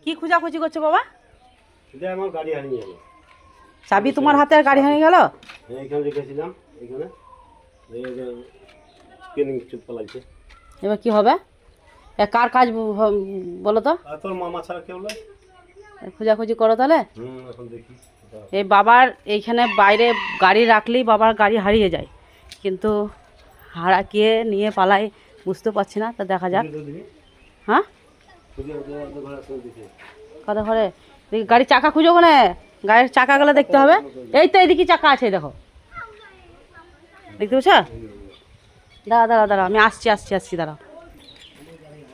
কি খোঁজাখুঁজি করছো বাবা? আমার গাড়ি হারিয়ে গেল। চাবি তোমার হাতে আর গাড়ি হারিয়ে গেল? এইখানে রেখেছিলাম, এইখানে কেনিং চুপ পালাইছে। এবার কি হবে? কার কাজ বলো তো? তোর মামা ছাড়া কেউ নয়। খোঁজাখুঁজি করো তাহলে। এখন দেখি। এই বাবার এইখানে বাইরে গাড়ি রাখলেই বাবার গাড়ি হারিয়ে যায়, কিন্তু কে নিয়ে পালায় বুঝতে পারছি না। তা দেখা যাক। হ্যাঁ, কথা ঘরে গাড়ির চাকা খুঁজো, ওখানে গাড়ির চাকাগুলো দেখতে হবে। এই তো এইদিকে চাকা আছে, দেখো, দেখতে পাচ্ছ? দাঁড়া আমি আসছি দাঁড়াও।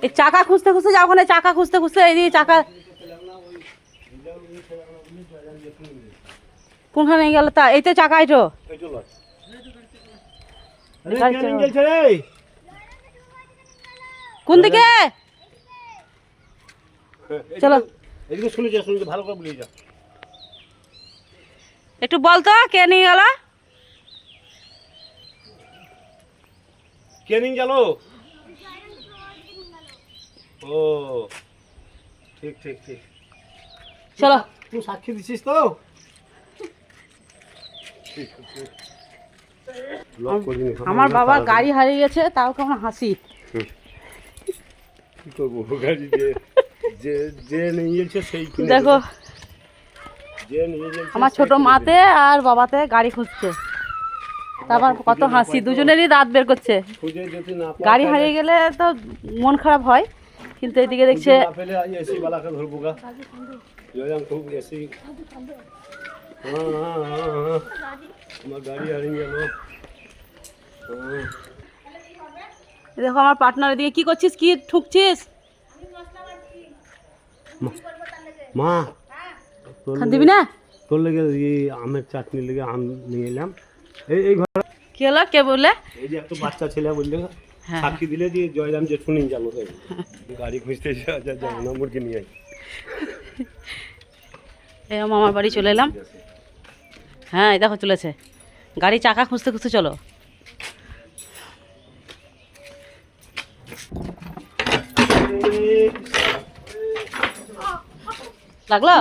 এই চাকা খুঁজতে খুঁজতে যাও, ওখানে চাকা খুঁজতে খুঁজতে এইদিকে চাকা কোনখানে গেল? তা এই তো চাকা, এইটো কোন দিকে? চলো এদিকে শুনে যা, ভালো করে বলে যা। একটু বল তো কে নিয়ে গেল? কে নিয়ে গেল? ও ঠিক চলো। তুই সাক্ষী দিছিস তো? আমার বাবা গাড়ি হারিয়ে গেছে, তাও কেমন হাসি। কি করবো, গাড়ি যে নিয়ে গেছে সেই দেখো, যে নিয়ে গেছে আমার ছোট মাতে আর বাবাতে গাড়ি খুঁজছে, তারপর কত হাসি, দুজনেরই দাঁত বের করছে। গাড়ি হারিয়ে গেলে তো মন খারাপ হয়, কিন্তু এদিকে দেখছে এসি বালাকে ধরবো গা। খুব এসি আমার গাড়ি হারিয়ে গেল। দেখো আমার পার্টনার, এদিকে কি করছিস, কি ঠুকছিস? মা দিবি না? তোর লেগে আমের চাটনি লেগে আম নিয়ে এলাম। এই ঘর কি হলো, কে বললে? এই যে একটা বাচ্চা ছেলে বললে সাক্ষী দিলে যে জয়রাম যে শুনি যাবো, গাড়ি খুঁজতে যাবো না, মুরগি নিয়ে এই মামার বাড়ি চলে এলাম। হ্যাঁ দেখো চলেছে গাড়ি, চাকা খুঁজতে খুঁজতে চলো। লাগলো?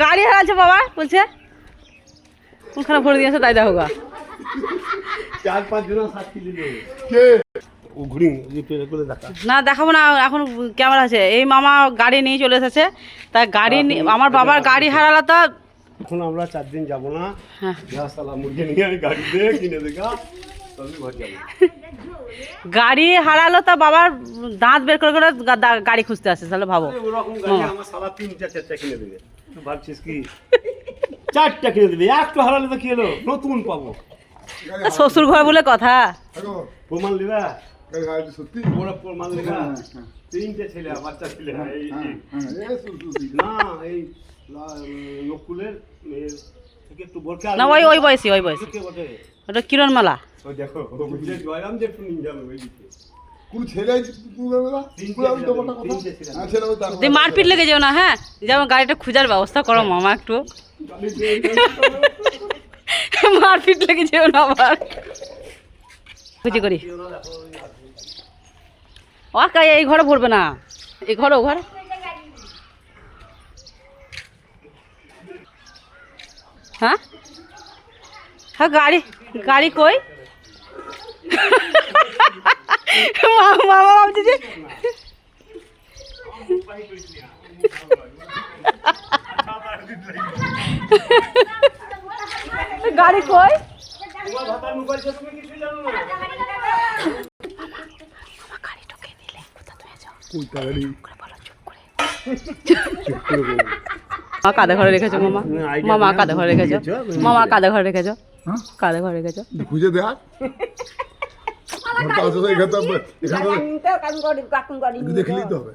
গাড়ি হারাচ্ছে বাবা, বলছে কোনখানে ভরে দিয়েছে তাই দেখো গা। 4-5 জন সাক্ষী দিলে না দেখাবো না, এখন ক্যামেরা আছে। এই মামা গাড়ি নিয়ে চলে এসেছে, তা গাড়ি আমার বাবার গাড়ি হারালো, তো এখন আমরা 4 দিন যাবো না। মুরগি নিয়ে গাড়ি দিয়ে কিনে দেখা গাড়ি হারালো, তা বাবার দাঁত বের করে করে গাড়ি খুঁজতে আসে, তাহলে ভাবো। ওরকম গাড়ি আমার শালা 3-4টা কিনে দেবে। তুই ভাবছিস কি 4টা কিনে দেবে? একটা হারালে তো কি হলো, নতুন পাবো। শ্বশুর ঘর বলে কথা। প্রমাণ দিবা? সত্যি বড় প্রমাণ দিবা? 3টে ছেলে, বাচ্চা ছেলে। না এই নকুলের থেকে একটু বড় না, ওই বয়সী ওটা কিরণ মালা। ওই দেখো জয়রাম যে একটু নিয়ে যাবে ওইদিকে। কোন ছেলে মারপিট লেগে যাও না। হ্যাঁ, যেমন গাড়িটা খোঁজার ব্যবস্থা করো মামা, একটু মারপিট লেগে যেও না আবার। খুঁজি করি ও কাই, এই ঘরে ভরবে না, এই ঘরে ও ঘরে। হ্যাঁ হ্যাঁ, গাড়ি কই? মামা ভাবছি যে গাড়ি কই? গাড়িটাকে নিলে কোথা তুমি যাও? কাদা ঘরে রেখেছো মামা? মামা কাদা ঘরে রেখেছো? মামা কাদা ঘরে রেখেছো? কাদা ঘরে রেখেছো? খুঁজে দেখ, দেখলেই তো হবে।